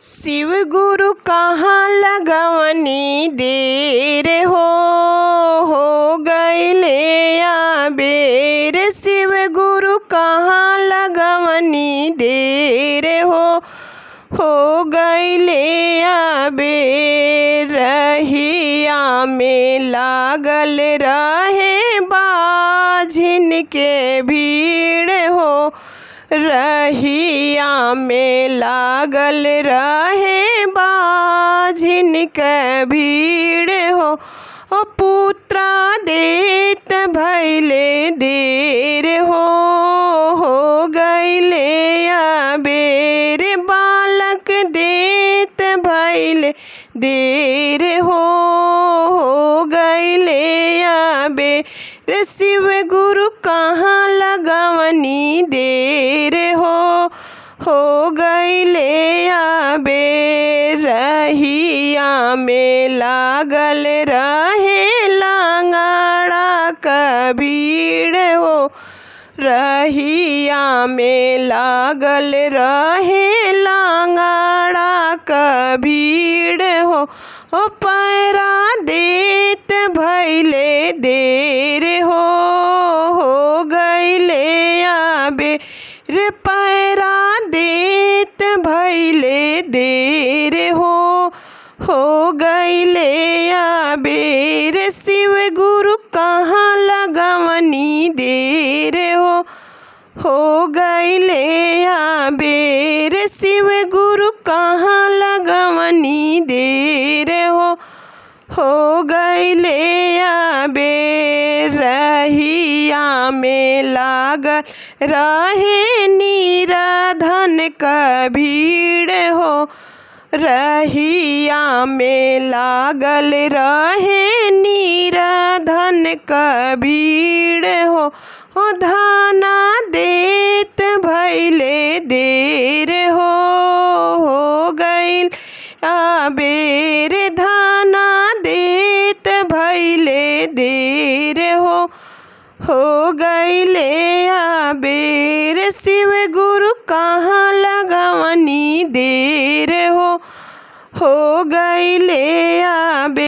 शिव गुरु कहाँ लगवनी देर हो गईले आबेर। शिव गुरु कहाँ लगवनी देर हो गईले आबेर। रहिया में लागल रहे बाझिन के भीड़ हो। रहिया में लागल रहे बाझिन के भीड़ हो। पुत्रा देत भैले देर हो गईले आबेर। बालक देत भैले देर हो गईले आबेर। शिव गुरु कहाँ लगवनी देर हो गईले आबेर। रहिया में लागल रहे लांगड़ा का भीड़ हो। रहिया में लागल रहे लांगड़ा का भीड़ हो। पैरा देत भैले देर हो गईले आबेर। पैरा देत भैले देर हो गईले आबेर। शिव गुरु कहाँ लगवनी देर हो गईले आबेर। शिव गुरु कहाँ लगवनी देर हो गईले आबेर। रहिया में लागल रहे निराधन का भीड़ हो। रहिया में लागल रहे निराधन का भीड़ हो। धाना देत भैले देर हो गईल आबेर। धाना देत भैले देर हो गईले आबेर। शिव गुरु कहाँ लगवनी देर हो गईले आबेर।